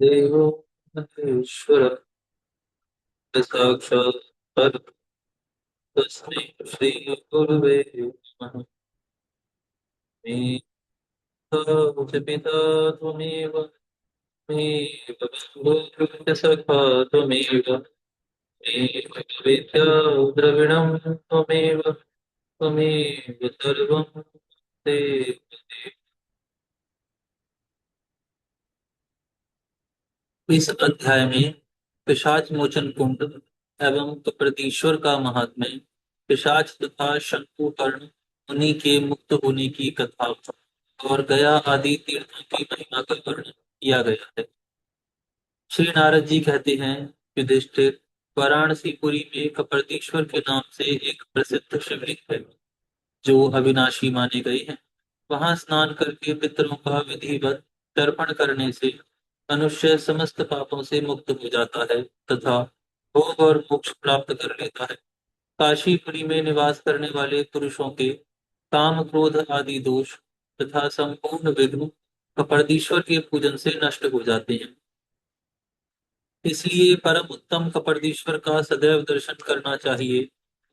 देवो महेश्वर साक्षात् परं तस्मै श्री गुरुवे नमः। मेधा च पिता त्वमेव मेव बन्धुश्च सखा त्वमेव मेव विद्या द्रविणं त्वमेव त्वमेव सर्वं ते। इस अध्याय में पिशाच मोचन कुंड एवं कपरदीश्वर का महात्म्य, पिशाच तथा शंकुकर्ण मुनि के मुक्त होने की कथा और गया आदि तीर्थों की महिमा का वर्णन किया गया है। श्री नारद जी कहते हैं, युधिष्ठिर, वाराणसीपुरी में कपरदीश्वर के नाम से एक प्रसिद्ध शिवलिंग है जो अविनाशी माने गए हैं। वहां स्नान करके पितरों का विधिवत तर्पण करने से मनुष्य समस्त पापों से मुक्त हो जाता है तथा भोग और मोक्ष प्राप्त कर लेता है। काशीपुरी में निवास करने वाले पुरुषों के काम क्रोध आदि दोष तथा संपूर्ण विघ्न कपरदीश्वर के पूजन से नष्ट हो जाते हैं। इसलिए परम उत्तम कपरदीश्वर का सदैव दर्शन करना चाहिए।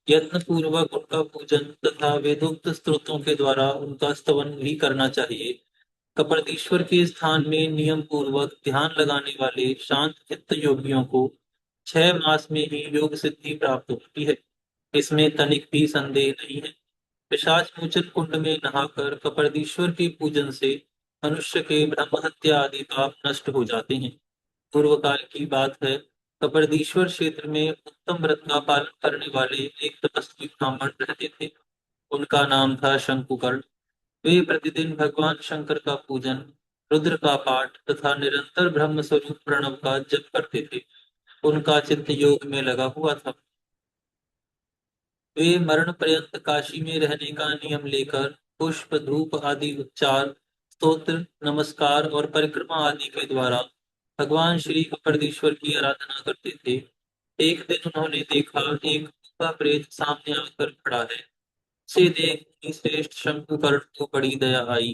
यत्न पूर्वक उनका पूजन तथा वेदोक्त स्तोत्रों के द्वारा उनका स्तवन भी करना चाहिए। कपरदीश्वर के स्थान में नियम पूर्वक ध्यान लगाने वाले शांत चित्त योगियों को 6 मास में ही योग सिद्धि प्राप्त होती है। इसमें तनिक भी संदेह नहीं है। पिशाच मोचन कुंड में नहाकर कपरदीश्वर के पूजन से मनुष्य के ब्रह्म हत्या आदि पाप नष्ट हो जाते हैं। पूर्व काल की बात है, कपरदीश्वर क्षेत्र में उत्तम व्रत का पालन करने वाले एक तपस्वी ब्राह्मण रहते थे। उनका नाम था शंकुकर्ण। वे प्रतिदिन भगवान शंकर का पूजन, रुद्र का पाठ तथा निरंतर ब्रह्म स्वरूप प्रणव का जप करते थे। उनका चित्त योग में लगा हुआ था। वे मरण पर्यंत काशी में रहने का नियम लेकर पुष्प धूप आदि उपचार, स्तोत्र, नमस्कार और परिक्रमा आदि के द्वारा भगवान श्री कपरदीश्वर की आराधना करते थे। एक दिन उन्होंने देखा, एक भूखा प्रेत सामने आकर खड़ा है। उसे देख मुनि श्रेष्ठ शंकुकर्ण को बड़ी दया आई।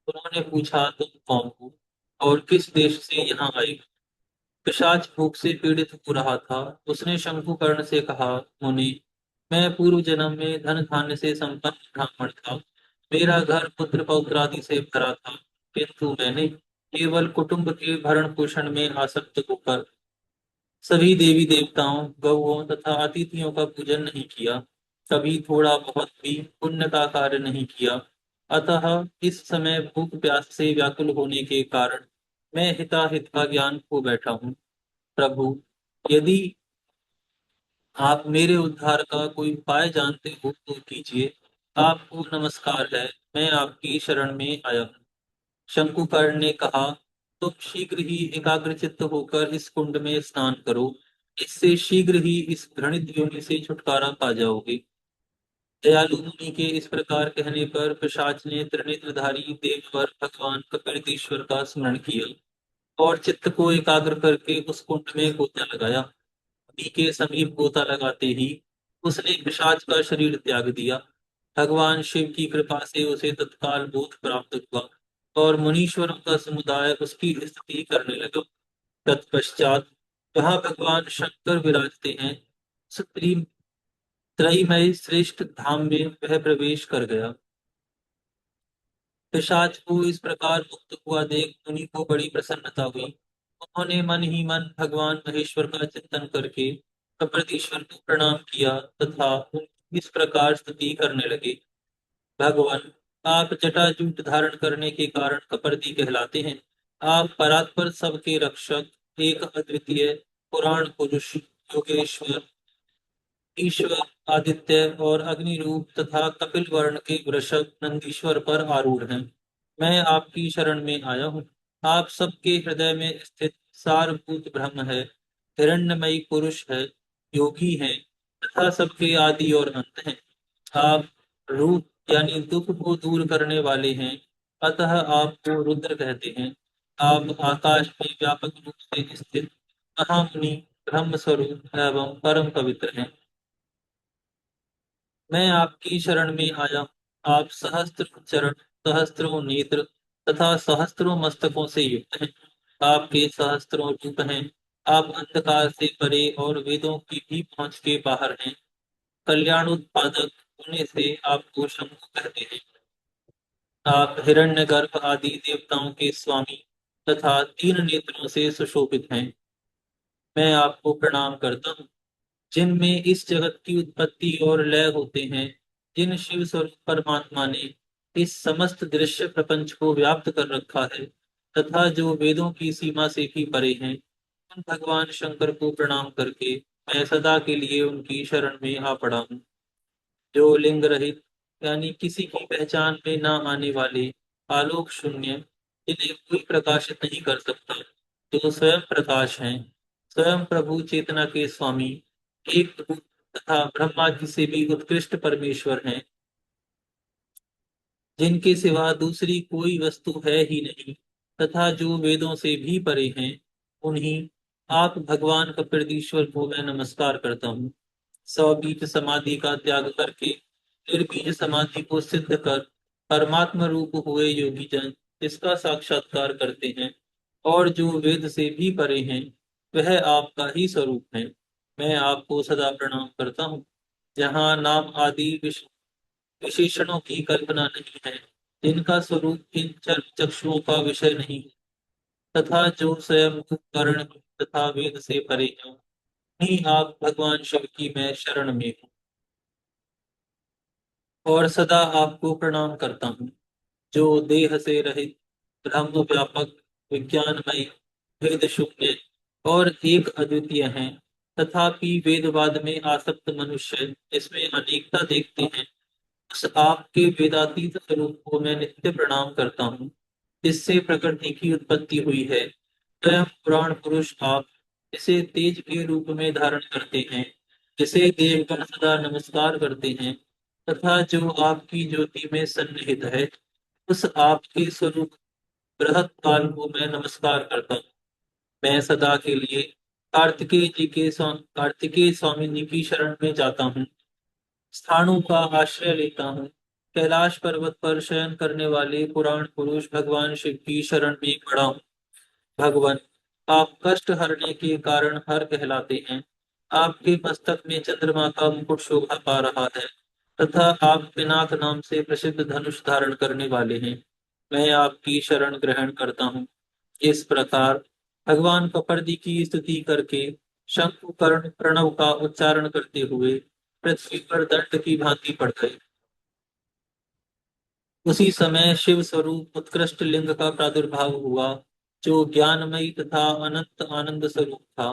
उन्होंने पूछा, तुम कौन हो और किस देश से यहाँ आए? पिशाच भूख से पीड़ित हो रहा था। उसने शंकुकर्ण से कहा, मुनि, मैं पूर्व जन्म में धन धान्य से संपन्न ब्राह्मण था। मेरा घर पुत्र पौत्र आदि से भरा था, किंतु मैंने केवल कुटुंब के भरण पोषण में आसक्त होकर सभी देवी देवताओं, गौओं तथा अतिथियों का पूजन नहीं किया। कभी थोड़ा बहुत भी पुण्य का कार्य नहीं किया। अतः इस समय भूख प्यास से व्याकुल होने के कारण मैं हिताहित का ज्ञान खो बैठा हूँ। प्रभु, यदि आप मेरे उद्धार का कोई उपाय जानते हो तो कीजिए। आपको नमस्कार है, मैं आपकी शरण में आया हूँ। शंकुकर्ण ने कहा, तुम शीघ्र ही एकाग्रचित्त होकर इस कुंड में स्नान करो। इससे शीघ्र ही इस घृणित योनि से छुटकारा पा जाओगे। दयालु मुनि के इस प्रकार कहने पर पिशाच ने त्रिनेत्रधारी देववर भगवान कपिलतीश्वर का स्मरण किया और चित्त को एकाग्र करके उस कुंड में गोता लगाया। नदी के समीप गोता लगाते ही उसने पिशाच का शरीर त्याग दिया। भगवान शिव की कृपा से उसे तत्काल बोध प्राप्त हुआ और मुनीश्वरों का समुदाय उसकी स्तुति करने लगा। तत्पश्चात जहाँ भगवान शंकर विराजते हैं, उस त्रयीमय श्रेष्ठ धाम में वह प्रवेश कर गया। पिशाच को इस प्रकार मुक्त हुआ देख मुनि को बड़ी प्रसन्नता हुई। उन्होंने मन ही मन भगवान महेश्वर का चिंतन करके कपरदीश्वर को प्रणाम किया तथा उनकी इस प्रकार स्तुति करने लगे। भगवान, आप जटाजूट धारण करने के कारण कपर्दी कहलाते हैं। आप परात्पर सबके रक्षक, एक अद्वितीय पुराण पुरुष, योगेश्वर, ईश्वर, आदित्य और अग्नि रूप तथा कपिल वर्ण के वृषभ नंदीश्वर पर आरूढ़ हैं। मैं आपकी शरण में आया हूँ। आप सबके हृदय में स्थित सारभूत ब्रह्म है, हिरण्यमयी पुरुष है, योगी है तथा सबके आदि और अंत हैं। आप रूप यानी दुख को दूर करने वाले हैं, अतः आपको रुद्र कहते हैं। आप आकाश में व्यापक रूप से स्थित महामुनि, ब्रह्म स्वरूप एवं परम पवित्र हैं। मैं आपकी शरण में आया हूँ। आप सहस्त्र चरण, सहस्त्रों नेत्र तथा सहस्त्रों मस्तकों से युक्त हैं। आपके सहस्त्रों रूप हैं। आप अंधकार से परे और वेदों की भी पहुंच के बाहर हैं। कल्याण उत्पादक होने से आपको शंभु कहते हैं। आप हिरण्यगर्भ आदि देवताओं के स्वामी तथा तीन नेत्रों से सुशोभित हैं। मैं आपको प्रणाम करता हूँ। जिनमें इस जगत की उत्पत्ति और लय होते हैं, जिन शिव स्वरूप परमात्मा ने इस समस्त दृश्य प्रपंच को व्याप्त कर रखा है तथा जो वेदों की सीमा से भी परे हैं, उन भगवान शंकर को प्रणाम करके मैं सदा के लिए उनकी शरण में आ पड़ा हूँ। जो लिंग रहित यानी किसी की पहचान में न आने वाले, आलोक शून्य, जिन्हें कोई प्रकाशित नहीं कर सकता, जो स्वयं प्रकाश हैं, स्वयं प्रभु चेतना के स्वामी, एक रूप तथा ब्रह्मा जी से भी उत्कृष्ट परमेश्वर हैं, जिनके सिवा दूसरी कोई वस्तु है ही नहीं तथा जो वेदों से भी परे हैं, उन्हीं आप भगवान कपिलदीश्वर को मैं नमस्कार करता हूँ। स्वबीज समाधि का त्याग करके निर्बीज समाधि को सिद्ध कर परमात्मा रूप हुए योगी जन इसका साक्षात्कार करते हैं और जो वेद से भी परे हैं, वह आपका ही स्वरूप है। मैं आपको सदा प्रणाम करता हूँ। जहाँ नाम आदि विशेषणों की कल्पना नहीं है, जिनका स्वरूप इन चक्षुओं का विषय नहीं तथा जो स्वयं करण तथा वेद से परे हैं, ही आप भगवान शिव की मैं शरण में हूँ और सदा आपको प्रणाम करता हूँ। जो देह से रहित, ब्रह्म व्यापक, विज्ञानमय, वेद शून्य और एक अद्वितीय हैं, तथापि वेदवाद में आसक्त मनुष्य इसमें अनेकता देखते हैं। उस आपके वेदातीत स्वरूप को मैं नित्य प्रणाम करता हूँ, जिससे प्रकृति की उत्पत्ति हुई है। स्वयं पुराण पुरुष आप इसे तेज के रूप में धारण करते हैं, जिसे देवगण सदा नमस्कार करते हैं तथा जो आपकी ज्योति में सन्निहित है, उस आपके स्वरूप बृहत काल को मैं नमस्कार करता हूँ। मैं सदा के लिए कार्तिकेय स्वामी जी की शरण में जाता हूँ। स्थानों का आश्रय लेता हूँ। कैलाश पर्वत पर शयन करने वाले पुराण पुरुष भगवान शिव की शरण में पड़ा हूँ। भगवान, आप कष्ट हरने के कारण हर कहलाते हैं। आपके मस्तक में चंद्रमा का मुकुट शोभा पा रहा है तथा आप पिनाक नाम से प्रसिद्ध धनुष धारण करने वाले हैं। मैं आपकी शरण ग्रहण करता हूँ। इस प्रकार भगवान कपर्दी की स्तुति करके शंख कर्ण प्रणव का उच्चारण करते हुए पृथ्वी पर दंड की भांति पड़ गए। उसी समय शिव स्वरूप उत्कृष्ट लिंग का प्रादुर्भाव हुआ, जो ज्ञानमयी तथा अनंत आनंद स्वरूप था।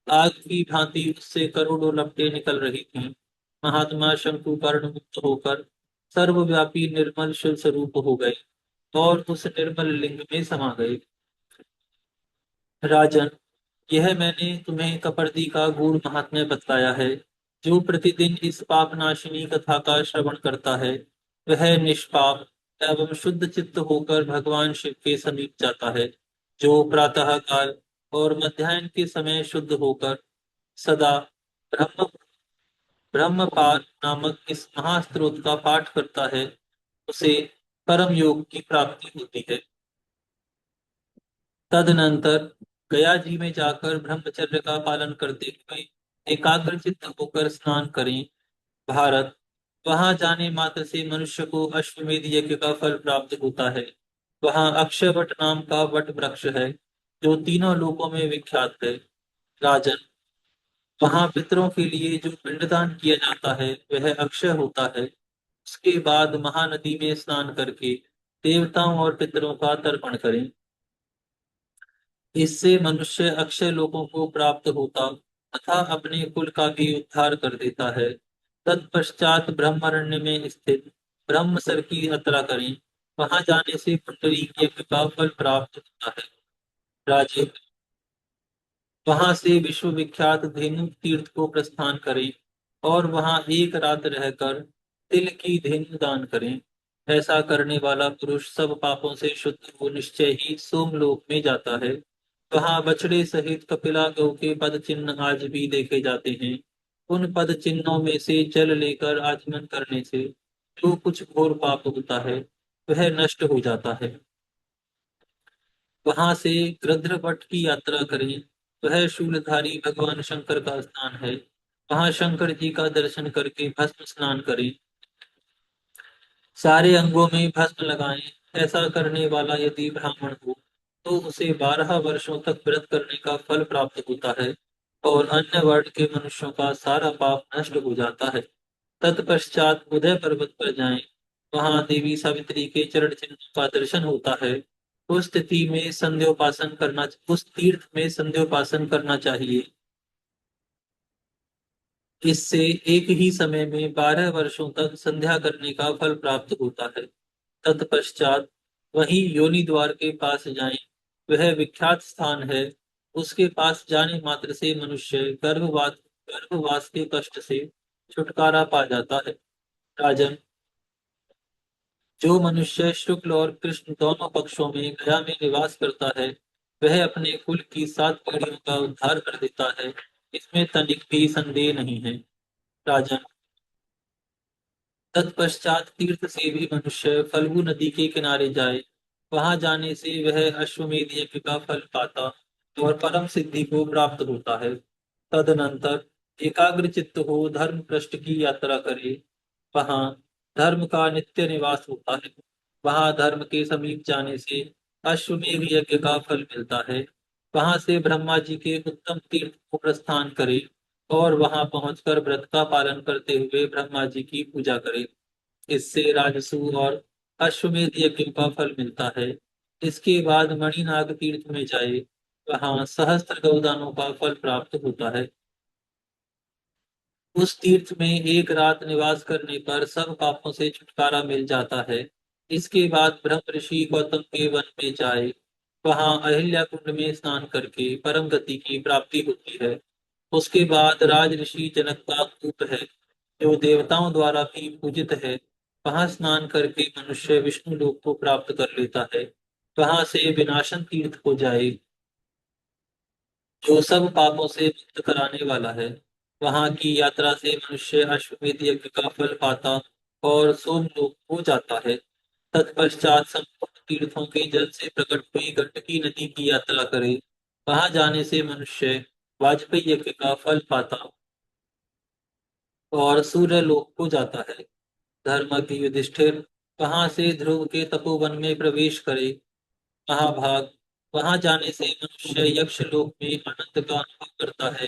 आग की भांति उससे करोड़ों लपटें निकल रही थीं। महात्मा शंकुकर्ण मुक्त होकर सर्वव्यापी निर्मल शिव स्वरूप हो गए और उस निर्मल लिंग में समा गए। राजन, यह मैंने तुम्हें कपर्दी का गूढ़ महात्म्य बतलाया है। जो प्रतिदिन इस पापनाशिनी कथा का श्रवण करता है, वह निष्पाप एवं शुद्ध चित्त होकर भगवान शिव के समीप जाता है। जो प्रातः काल और मध्याह्न के समय शुद्ध होकर सदा ब्रह्म ब्रह्मपाद नामक इस महास्त्रोत का पाठ करता है, उसे परम योग की प्राप्ति होती है। तदनंतर गया जी में जाकर ब्रह्मचर्य का पालन करते हुए एकाग्रचित्त होकर स्नान करें। भारत, वहां जाने मात्र से मनुष्य को अश्वमेध यज्ञ का फल प्राप्त होता है। वहां अक्षय वट नाम का वट वृक्ष है, जो तीनों लोकों में विख्यात है। राजन, वहां पितरों के लिए जो पिंडदान किया जाता है, वह अक्षय होता है। उसके बाद महानदी में स्नान करके देवताओं और पितरों का तर्पण करें। इससे मनुष्य अक्षय लोकों को प्राप्त होता तथा अपने कुल का भी उद्धार कर देता है। तत्पश्चात ब्रह्मरण्य में स्थित ब्रह्मसर की यात्रा करें। वहां जाने से पुंडरीक यज्ञ का फल प्राप्त होता है। राजे, वहां से विश्वविख्यात धेनु तीर्थ को प्रस्थान करें और वहां एक रात रहकर तिल की धेनु दान करें। ऐसा करने वाला पुरुष सब पापों से शुद्ध हो निश्चय ही सोमलोक में जाता है। वहां बछड़े सहित कपिला गौ के पद चिन्ह आज भी देखे जाते हैं। उन पद चिन्हों में से जल लेकर आचमन करने से जो कुछ घोर पाप होता है वह नष्ट हो जाता है। वहां से गृध्रपट की यात्रा करें। वह शूलधारी भगवान शंकर का स्थान है। वहां शंकर जी का दर्शन करके भस्म स्नान करें। सारे अंगों में भस्म लगाएं। ऐसा करने वाला यदि ब्राह्मण हो तो उसे 12 वर्षों तक व्रत करने का फल प्राप्त होता है और अन्य वर्ण के मनुष्यों का सारा पाप नष्ट हो जाता है। तत्पश्चात उदय पर्वत पर जाएं। वहां देवी सावित्री के चरण चिन्हों का दर्शन होता है। उस तीर्थ में संध्योपासन करना चाहिए। इससे एक ही समय में 12 वर्षों तक संध्या करने का फल प्राप्त होता है। तत्पश्चात वहीं योनि द्वार के पास जाएं। वह विख्यात स्थान है। उसके पास जाने मात्र से मनुष्य गर्भवास के कष्ट से छुटकारा पा जाता है। राजन, जो मनुष्य शुक्ल और कृष्ण दोनों पक्षों में गया में निवास करता है वह अपने कुल की 7 पीढ़ियों का उद्धार कर देता है। इसमें तनिक भी संदेह नहीं है। राजन, तत्पश्चात तीर्थ से भी मनुष्य फल्गु नदी के किनारे जाए। वहां जाने से वह अश्वमेध यज्ञ का फल पाता और परम सिद्धि को प्राप्त होता है। तदनंतर एकाग्र चित्त हो धर्म पृष्ठ की यात्रा करे। वहां धर्म का नित्य निवास होता है। वहां धर्म के समीप जाने से अश्वमेध यज्ञ का फल मिलता है। वहां से ब्रह्मा जी के उत्तम तीर्थ को प्रस्थान करे और वहां पहुंचकर व्रत का पालन करते हुए ब्रह्मा जी की पूजा करे। इससे राजसु और अश्वमेध यज्ञ का फल मिलता है। इसके बाद मणिनाग तीर्थ में जाए। वहां सहस्त्र गौदानों का फल प्राप्त होता है। उस तीर्थ में एक रात निवास करने पर सब पापों से छुटकारा मिल जाता है। इसके बाद ब्रह्म ऋषि गौतम के वन में जाए। वहां अहिल्या कुंड में स्नान करके परम गति की प्राप्ति होती है। उसके बाद राज ऋषि जनक का कूप है जो देवताओं द्वारा भी पूजित है। वहां स्नान करके मनुष्य विष्णु लोक को प्राप्त कर लेता है। वहां से विनाशन तीर्थ को जाए जो सब पापों से मुक्त कराने वाला है। वहां की यात्रा से मनुष्य अश्वमेध यज्ञ का फल पाता और सोमलोक हो जाता है। तत्पश्चात संपूर्ण तीर्थों के जल से प्रकट हुई गंडकी नदी की यात्रा करे। वहां जाने से मनुष्य वाजपेयी यज्ञ का फल पाता और सूर्य लोक को जाता है। धर्मज्ञ युधिष्ठिर वहां से ध्रुव के तपोवन में प्रवेश करे। महाभाग, वहां जाने से मनुष्य यक्ष लोक में आनंद का अनुभव करता है।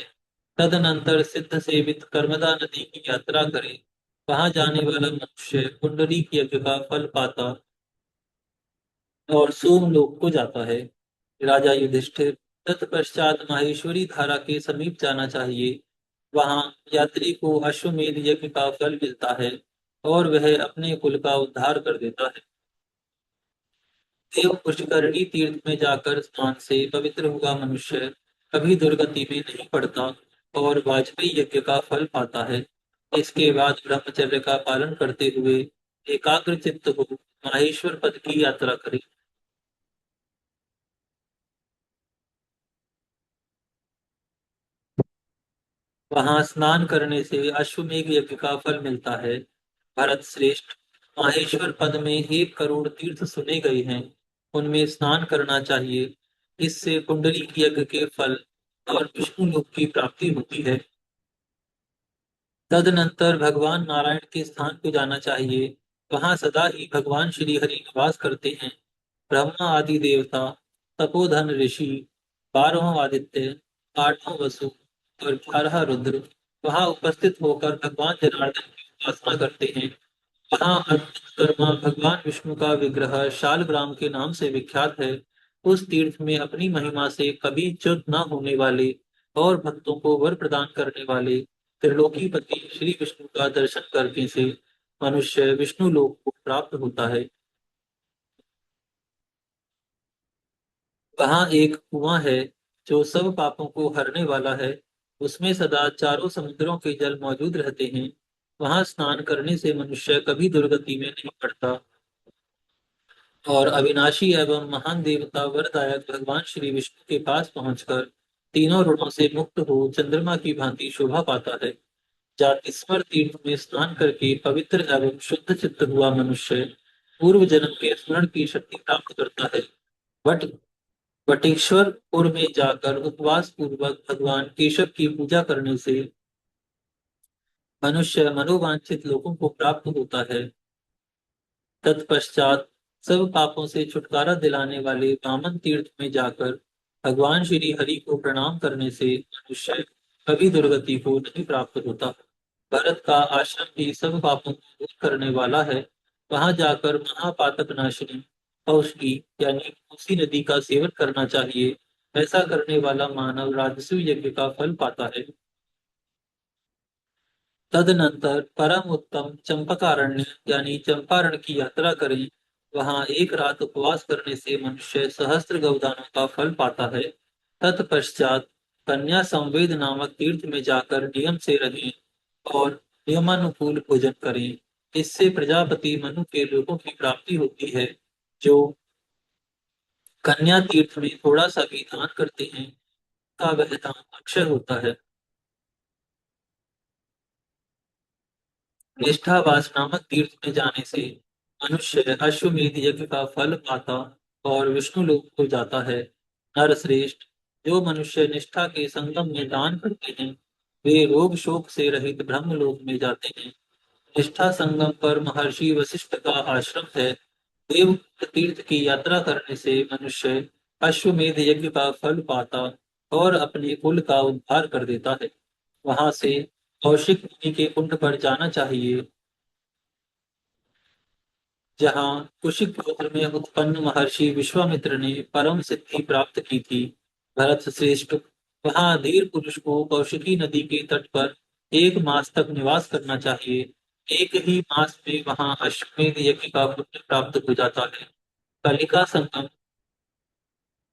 तदनंतर सिद्ध सेवित कर्मदा नदी की यात्रा करे। वहां जाने वाला मनुष्य पुंडरीक यज्ञ का फल पाता और सोमलोक को जाता है। राजा युधिष्ठिर, तत्पश्चात माहेश्वरी धारा के समीप जाना चाहिए। वहां यात्री को अश्वमेध यज्ञ का फल मिलता है और वह अपने कुल का उद्धार कर देता है। देव पुष्करणी तीर्थ में जाकर स्नान से पवित्र हुआ मनुष्य कभी दुर्गति में नहीं पड़ता और वाजपेयी यज्ञ का फल पाता है। इसके बाद ब्रह्मचर्य का पालन करते हुए एकाग्र चित्त हो माहेश्वर पद की यात्रा करे। वहां स्नान करने से अश्वमेध यज्ञ का फल मिलता है। भरत श्रेष्ठ, माहेश्वर पद में 1 करोड़ तीर्थ सुने गए हैं। उनमें स्नान करना चाहिए। इससे पुंडरीक यज्ञ के फल और विष्णु लोक की प्राप्ति होती है। तदनंतर भगवान नारायण के स्थान को जाना चाहिए। वहां सदा ही भगवान श्री हरि निवास करते हैं। ब्रह्मा आदि देवता, तपोधन ऋषि, 12वां आदित्य, 8वां वसु और 11 रुद्र वहां उपस्थित होकर भगवान जनार्दन की उपासना करते हैं। वहां अनंतकर्मा भगवान विष्णु का विग्रह शालग्राम के नाम से विख्यात है। उस तीर्थ में अपनी महिमा से कभी च्युत न होने वाले और भक्तों को वर प्रदान करने वाले त्रिलोकीपति श्री विष्णु का दर्शन करने से मनुष्य विष्णु लोक को प्राप्त होता है। वहां एक कुआं है जो सब पापों को हरने वाला है। उसमें सदा चारों समुद्रों के जल मौजूद रहते हैं। वहां स्नान करने से मनुष्य कभी दुर्गति में नहीं पड़ता और अविनाशी एवं महान देवता वरदायक भगवान श्री विष्णु के पास पहुंचकर तीनों ऋणों से मुक्त हो चंद्रमा की भांति शोभा पाता है। जातिस्वर तीर्थ में स्नान करके पवित्र एवं शुद्ध चित्त हुआ मनुष्य पूर्व जन्म के स्मरण की शक्ति प्राप्त करता है। वट वटेश्वरपुर में जाकर उपवास पूर्वक भगवान केशव की पूजा करने से मनुष्य मनोवांछित लोगों को प्राप्त होता है। तत्पश्चात सब पापों से छुटकारा दिलाने वाले वामन तीर्थ में जाकर भगवान श्री हरि को प्रणाम करने से मनुष्य कभी दुर्गति को नहीं प्राप्त होता। भरत का आश्रम भी सब पापों को दूर करने वाला है। वहां जाकर महापातक नाशिनी औषधि यानी कोसी नदी का सेवन करना चाहिए। ऐसा करने वाला मानव राजस्व यज्ञ का फल पाता है। तदनंतर परम उत्तम चंपकारण्य यानी चंपारण की यात्रा करें। वहां एक रात उपवास करने से मनुष्य सहस्त्र गौदानों का फल पाता है। तत्पश्चात कन्या संवेद नामक तीर्थ में जाकर नियम से रहें और नियमानुकूल भोजन करें। इससे प्रजापति मनु के लोगों की प्राप्ति होती है। जो कन्या तीर्थ में थोड़ा सा भी दान करते हैं का वह दान अक्षय होता है। निष्ठावास नामक तीर्थ में जाने से मनुष्य अश्वमेध यज्ञ का फल पाता और विष्णु लोक को जाता है। नरश्रेष्ठ, जो मनुष्य निष्ठा के संगम में दान करते हैं वे रोग शोक से रहित ब्रह्मलोक में जाते हैं। निष्ठा संगम पर महर्षि वशिष्ठ का आश्रम है। देव तीर्थ की यात्रा करने से मनुष्य अश्वमेध यज्ञ का फल पाता और अपने कुल का उद्धार कर देता है। वहां से कौशिक मुनि के कुंड पर जाना चाहिए, जहाँ कुशिक गोत्र में उत्पन्न महर्षि विश्वामित्र ने परम सिद्धि प्राप्त की थी। भरत श्रेष्ठ, वहाँ धीर पुरुष को कौशिकी नदी के तट पर 1 मास तक निवास करना चाहिए। एक ही मास में वहाँ अश्वमेध यज्ञ का पुण्य प्राप्त हो जाता है। कलिका संगम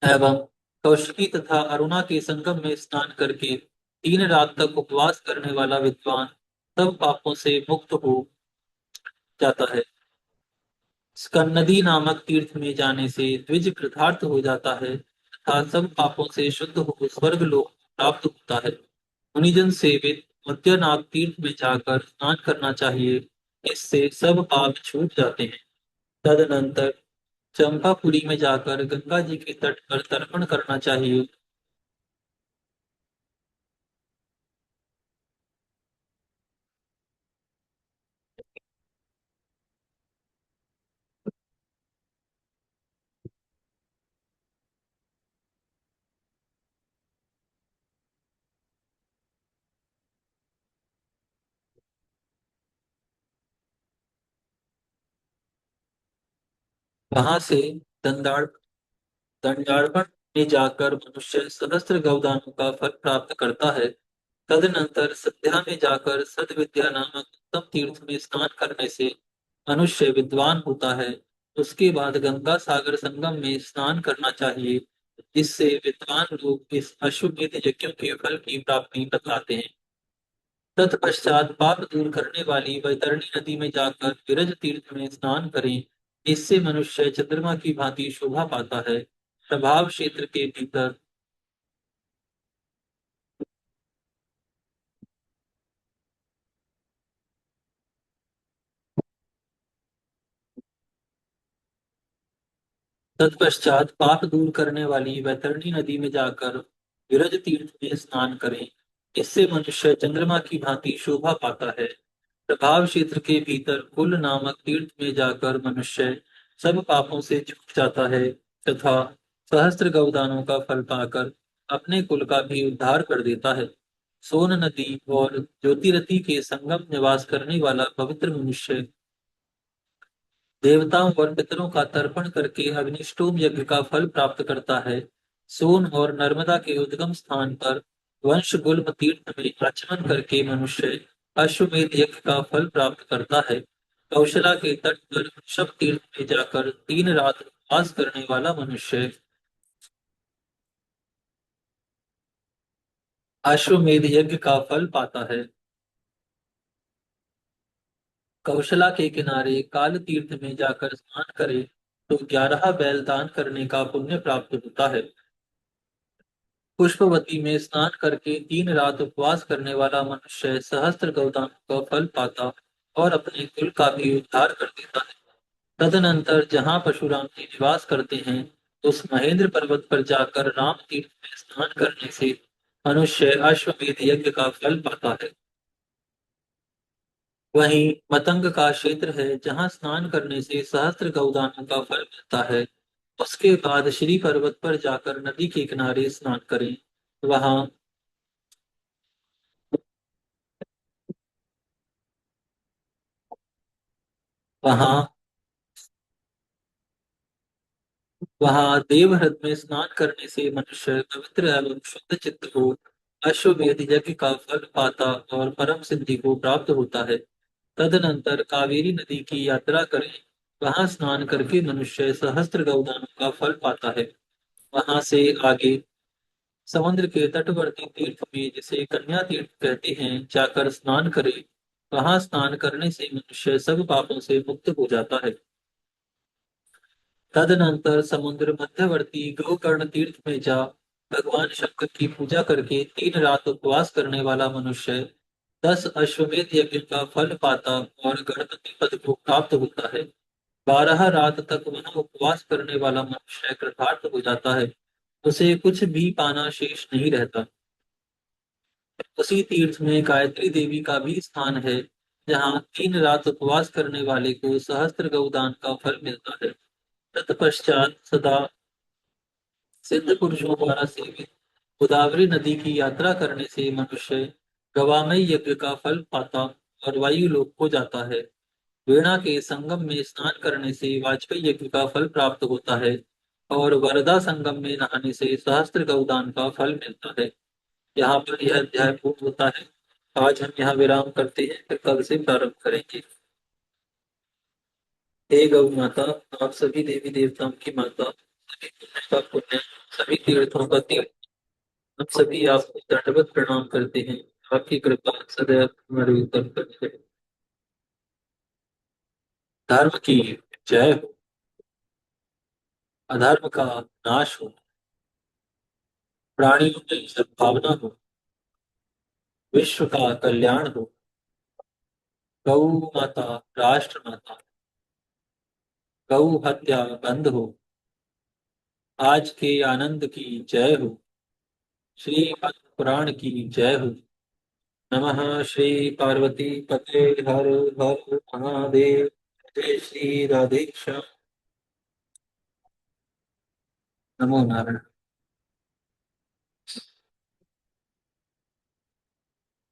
एवं कौशिकी तथा अरुणा के संगम में स्नान करके 3 रात तक उपवास करने वाला विद्वान सब पापों से मुक्त हो जाता है। स्कंददी नामक तीर्थ में जाने से द्विज कृतार्थ हो जाता है तथा सब पापों से शुद्ध हो स्वर्ग लोक प्राप्त होता है। मुनिजन सेवित मद्यनाथ तीर्थ में जाकर स्नान करना चाहिए। इससे सब पाप छूट जाते हैं। तदनंतर चंपापुरी में जाकर गंगा जी के तट पर तर्पण करना चाहिए। वहां से दंडाड़ दंडार्पण में जाकर मनुष्य सहस्त्र गौदानों का फल प्राप्त करता है। तदनंतर संध्या में जाकर सद्विद्या नामक उत्तम तीर्थ में स्नान करने से मनुष्य विद्वान होता है। उसके बाद गंगा सागर संगम में स्नान करना चाहिए, जिससे विद्वान लोग इस अश्वमेध यज्ञों के फल की प्राप्ति बतलाते हैं। तत्पश्चात पाप दूर करने वाली वैतरणी नदी में जाकर विरज तीर्थ में स्नान करें। इससे मनुष्य चंद्रमा की भांति शोभा पाता है। प्रभाव क्षेत्र के भीतर तत्पश्चात पाप दूर करने वाली वैतरणी नदी में जाकर विरज तीर्थ में स्नान करें। इससे मनुष्य चंद्रमा की भांति शोभा पाता है। प्रभाव क्षेत्र के भीतर कुल नामक तीर्थ में जाकर मनुष्य सब पापों से छूट जाता है तथा सहस्त्र गौदानों का फल पाकर अपने कुल का भी उद्धार कर देता है। सोन नदी और ज्योतिरथी के संगम निवास करने वाला पवित्र मनुष्य देवताओं और पितरों का तर्पण करके अग्निष्टोम यज्ञ का फल प्राप्त करता है। सोन और नर्मदा के उद्गम स्थान पर वंश गुल्म तीर्थ में आचमन करके मनुष्य अश्वमेध यज्ञ का फल प्राप्त करता है। कौशला के तट पर शव तीर्थ में जाकर 3 रात उपवास करने वाला मनुष्य अश्वमेध यज्ञ का फल पाता है। कौशला के किनारे काल तीर्थ में जाकर स्नान करे तो 11 बैल दान करने का पुण्य प्राप्त होता है। पुष्पवती में स्नान करके 3 रात उपवास करने वाला मनुष्य सहस्त्र गौदानों का फल पाता और अपने कुल का भी उद्धार कर देता है। तदनंतर जहाँ परशुराम जी निवास करते हैं, उस महेंद्र पर्वत पर जाकर राम तीर्थ में स्नान करने से मनुष्य अश्वमेध यज्ञ का फल पाता है। वहीं मतंग का क्षेत्र है, जहाँ स्नान करने से सहस्त्र गौदानों का फल मिलता है। उसके बाद श्री पर्वत पर जाकर नदी के किनारे स्नान करें। वहां वहां वहां देवहृद में स्नान करने से मनुष्य पवित्र एवं शुद्ध चित्त हो अश्वमेध यज्ञ का फल पाता और परम सिद्धि को प्राप्त होता है। तदनंतर कावेरी नदी की यात्रा करें। वहां स्नान करके मनुष्य सहस्त्र गौदानों का फल पाता है। वहां से आगे समुद्र के तटवर्ती तीर्थ में, जिसे कन्या तीर्थ कहते हैं, जाकर स्नान करें। वहां स्नान करने से मनुष्य सब पापों से मुक्त हो जाता है। तदनंतर समुद्र मध्यवर्ती गोकर्ण तीर्थ में जा भगवान शंकर की पूजा करके 3 रात उपवास करने वाला मनुष्य 10 अश्वमेध यज्ञ का फल पाता और गणपति पद को प्राप्त होता है। 12 रात तक वह उपवास करने वाला मनुष्य कृतार्थ हो जाता है। उसे कुछ भी पाना शेष नहीं रहता। उसी तीर्थ में गायत्री देवी का भी स्थान है, जहाँ 3 रात उपवास करने वाले को सहस्त्र गौदान का फल मिलता है। तत्पश्चात सदा सिद्ध पुरुषों द्वारा सेवित गोदावरी नदी की यात्रा करने से मनुष्य गवामय यज्ञ का फल पाता और वायु लोक को जाता है। वीणा के संगम में स्नान करने से वाजपेयी यज्ञ का फल प्राप्त होता है और वरदा संगम में नहाने से सहस्त्र गौदान का फल मिलता है। यहाँ पर यह अध्याय पूर्ण होता है। आज हम यहाँ विराम करते हैं, फिर कल से प्रारंभ करेंगे। हे गौ माता, आप सभी देवी देवताओं की माता, सभी पुण्य का पुण्य, सभी तीर्थों का तीर्थ, हम सभी आपको दंडवत प्रणाम करते हैं। आपकी कृपा सदैव हमारे ऊपर बनी रहे। धर्म की जय हो, अधर्म का नाश हो, प्राणियों में सद्भावना हो, विश्व का कल्याण हो। गौ माता, राष्ट्र माता, गौ हत्या बंद हो। आज के आनंद की जय हो। श्री पद्म पुराण की जय हो। नमः श्री पार्वती पते हर हर महादेव। जय श्री राधेश्याम। नमो नारायण।